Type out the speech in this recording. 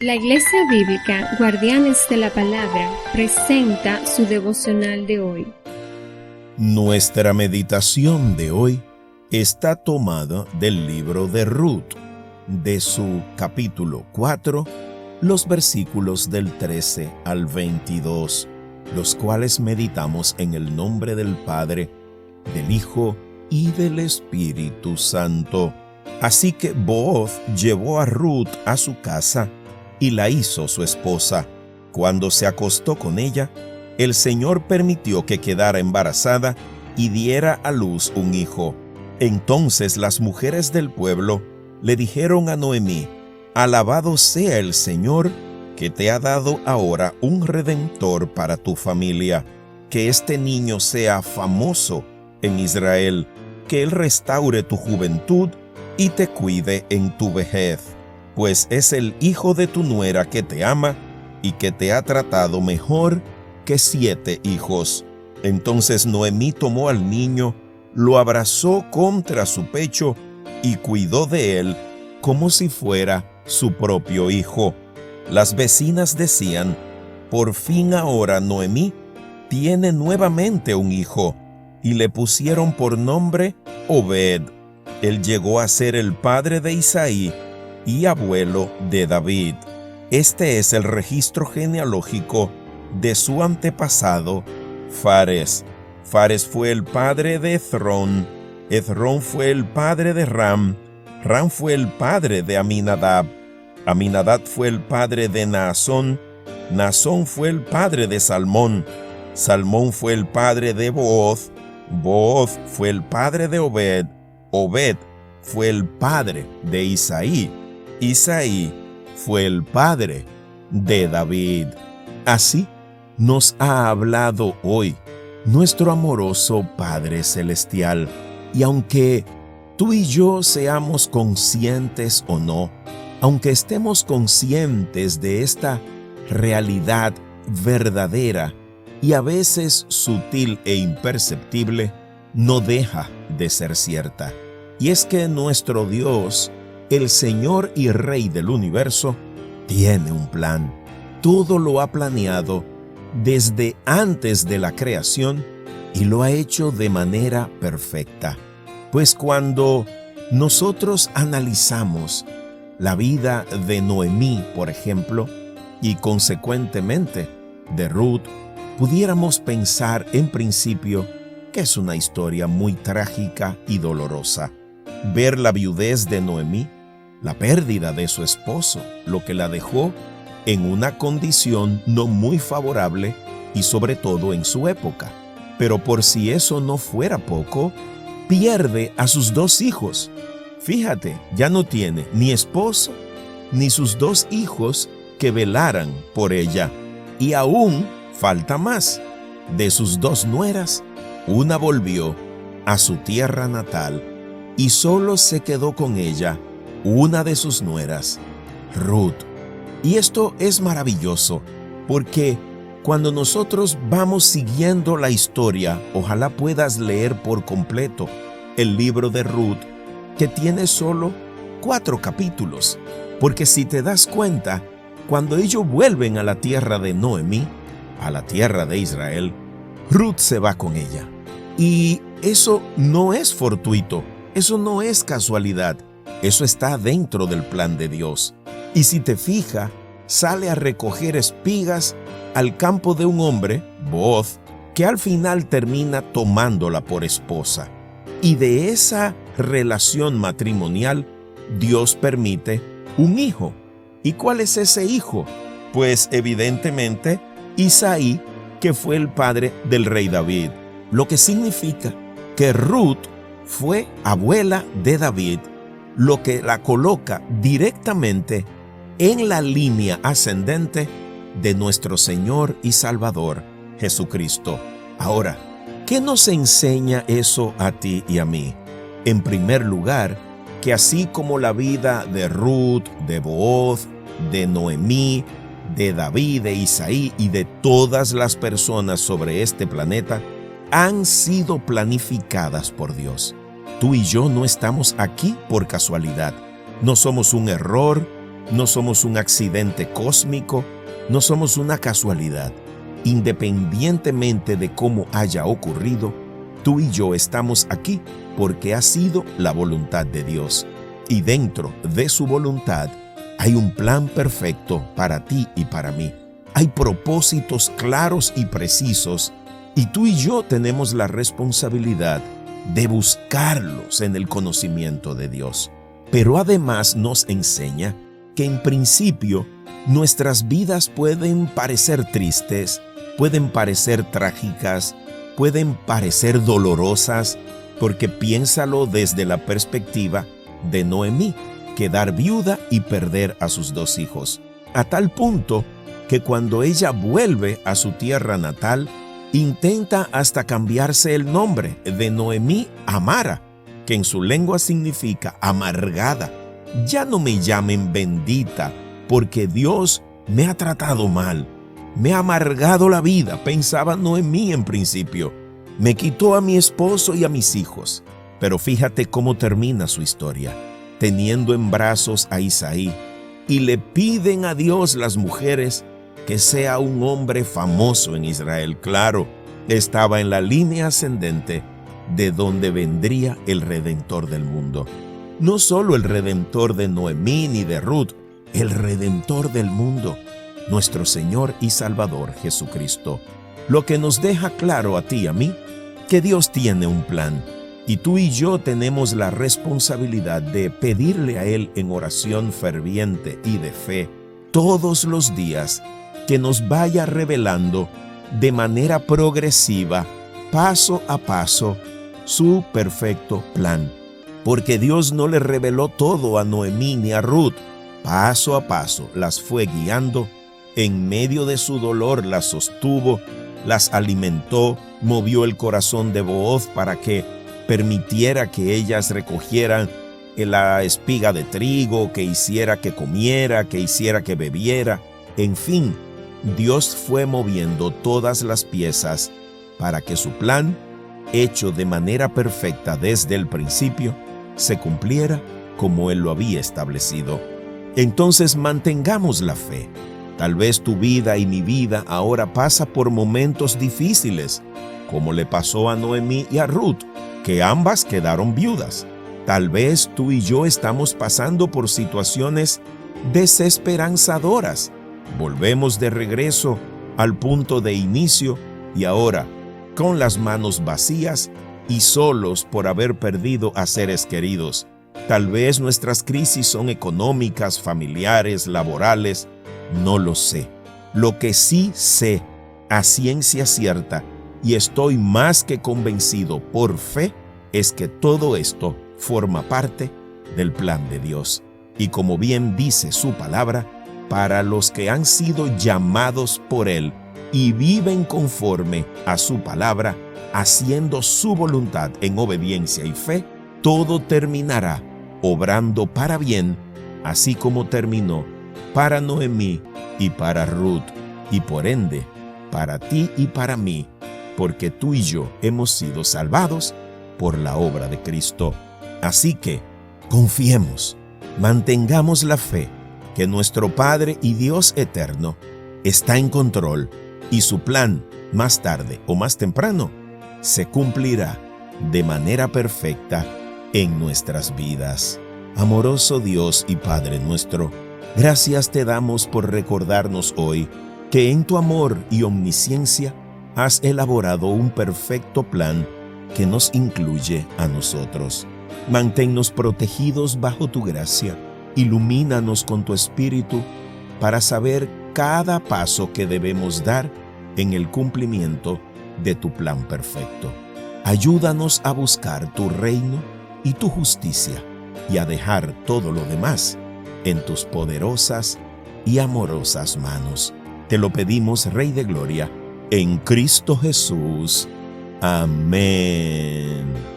La Iglesia Bíblica Guardianes de la Palabra presenta su devocional de hoy. Nuestra meditación de hoy está tomada del libro de Ruth, de su capítulo 4, los versículos del 13 al 22, los cuales meditamos en el nombre del Padre, del Hijo y del Espíritu Santo. Así que Booz llevó a Ruth a su casa y la hizo su esposa. Cuando se acostó con ella, el Señor permitió que quedara embarazada y diera a luz un hijo. Entonces las mujeres del pueblo le dijeron a Noemí: «Alabado sea el Señor, que te ha dado ahora un redentor para tu familia. Que este niño sea famoso en Israel, que él restaure tu juventud y te cuide en tu vejez, pues es el hijo de tu nuera que te ama y que te ha tratado mejor que 7 hijos». Entonces Noemí tomó al niño, lo abrazó contra su pecho y cuidó de él como si fuera su propio hijo. Las vecinas decían: «Por fin ahora Noemí tiene nuevamente un hijo», y le pusieron por nombre Obed. Él llegó a ser el padre de Isaí y abuelo de David. Este es el registro genealógico de su antepasado Fares. Fares fue el padre de Hezrón. Hezrón fue el padre de Ram. Ram fue el padre de Aminadab. Aminadab fue el padre de Naasón. Naasón fue el padre de Salmón. Salmón fue el padre de Booz. Booz fue el padre de Obed. Obed fue el padre de Isaí. Isaí fue el padre de David. Así nos ha hablado hoy nuestro amoroso Padre Celestial. Y aunque tú y yo seamos conscientes o no, aunque estemos conscientes de esta realidad verdadera y a veces sutil e imperceptible, no deja de ser cierta. Y es que nuestro Dios, el Señor y Rey del universo, tiene un plan. Todo lo ha planeado desde antes de la creación y lo ha hecho de manera perfecta. Pues cuando nosotros analizamos la vida de Noemí, por ejemplo, y consecuentemente de Ruth, pudiéramos pensar en principio que es una historia muy trágica y dolorosa. Ver la viudez de Noemí, la pérdida de su esposo, lo que la dejó en una condición no muy favorable y sobre todo en su época. Pero por si eso no fuera poco, pierde a sus 2 hijos. Fíjate, ya no tiene ni esposo ni sus 2 hijos que velaran por ella. Y aún falta más. De sus 2 nueras, una volvió a su tierra natal y solo se quedó con ella una de sus nueras, Ruth. Y esto es maravilloso, porque cuando nosotros vamos siguiendo la historia, ojalá puedas leer por completo el libro de Ruth, que tiene solo 4 capítulos. Porque si te das cuenta, cuando ellos vuelven a la tierra de Noemí, a la tierra de Israel, Ruth se va con ella. Y eso no es fortuito, eso no es casualidad, eso está dentro del plan de Dios. Y si te fijas, sale a recoger espigas al campo de un hombre, Booz, que al final termina tomándola por esposa. Y de esa relación matrimonial, Dios permite un hijo. ¿Y cuál es ese hijo? Pues evidentemente Isaí, que fue el padre del rey David. Lo que significa que Ruth fue abuela de David, lo que la coloca directamente en la línea ascendente de nuestro Señor y Salvador, Jesucristo. Ahora, ¿qué nos enseña eso a ti y a mí? En primer lugar, que así como la vida de Ruth, de Booz, de Noemí, de David, de Isaí y de todas las personas sobre este planeta, han sido planificadas por Dios. Tú y yo no estamos aquí por casualidad. No somos un error, no somos un accidente cósmico, no somos una casualidad. Independientemente de cómo haya ocurrido, tú y yo estamos aquí porque ha sido la voluntad de Dios. Y dentro de su voluntad hay un plan perfecto para ti y para mí. Hay propósitos claros y precisos, y tú y yo tenemos la responsabilidad de buscarlos en el conocimiento de Dios. Pero además nos enseña que en principio nuestras vidas pueden parecer tristes, pueden parecer trágicas, pueden parecer dolorosas, porque piénsalo desde la perspectiva de Noemí, quedar viuda y perder a sus 2 hijos, a tal punto que cuando ella vuelve a su tierra natal, intenta hasta cambiarse el nombre de Noemí a Mara, que en su lengua significa amargada. Ya no me llamen bendita, porque Dios me ha tratado mal. Me ha amargado la vida, pensaba Noemí en principio. Me quitó a mi esposo y a mis hijos. Pero fíjate cómo termina su historia, teniendo en brazos a Isaí, y le piden a Dios las mujeres que sea un hombre famoso en Israel. Claro, estaba en la línea ascendente de donde vendría el Redentor del mundo. No solo el Redentor de Noemí ni de Ruth, el Redentor del mundo, nuestro Señor y Salvador Jesucristo. Lo que nos deja claro a ti y a mí que Dios tiene un plan, y tú y yo tenemos la responsabilidad de pedirle a Él en oración ferviente y de fe todos los días que nos vaya revelando de manera progresiva, paso a paso, su perfecto plan. Porque Dios no le reveló todo a Noemí ni a Ruth. Paso a paso las fue guiando, en medio de su dolor las sostuvo, las alimentó, movió el corazón de Booz para que permitiera que ellas recogieran la espiga de trigo, que hiciera que comiera, que hiciera que bebiera. En fin, Dios fue moviendo todas las piezas para que su plan, hecho de manera perfecta desde el principio, se cumpliera como Él lo había establecido. Entonces mantengamos la fe. Tal vez tu vida y mi vida ahora pasa por momentos difíciles, como le pasó a Noemí y a Ruth, que ambas quedaron viudas. Tal vez tú y yo estamos pasando por situaciones desesperanzadoras. Volvemos de regreso al punto de inicio y ahora, con las manos vacías y solos por haber perdido a seres queridos. Tal vez nuestras crisis son económicas, familiares, laborales. No lo sé. Lo que sí sé, a ciencia cierta, y estoy más que convencido por fe, es que todo esto forma parte del plan de Dios. Y como bien dice su palabra, para los que han sido llamados por Él y viven conforme a su palabra, haciendo su voluntad en obediencia y fe, todo terminará obrando para bien, así como terminó para Noemí y para Ruth, y por ende, para ti y para mí, porque tú y yo hemos sido salvados por la obra de Cristo. Así que, confiemos, mantengamos la fe, que nuestro Padre y Dios eterno está en control, y su plan, más tarde o más temprano, se cumplirá de manera perfecta en nuestras vidas. Amoroso Dios y Padre nuestro, gracias te damos por recordarnos hoy que en tu amor y omnisciencia has elaborado un perfecto plan que nos incluye a nosotros. Manténnos protegidos bajo tu gracia, ilumínanos con tu Espíritu para saber cada paso que debemos dar en el cumplimiento de tu plan perfecto. Ayúdanos a buscar tu reino y tu justicia y a dejar todo lo demás en tus poderosas y amorosas manos. Te lo pedimos, Rey de Gloria, en Cristo Jesús. Amén.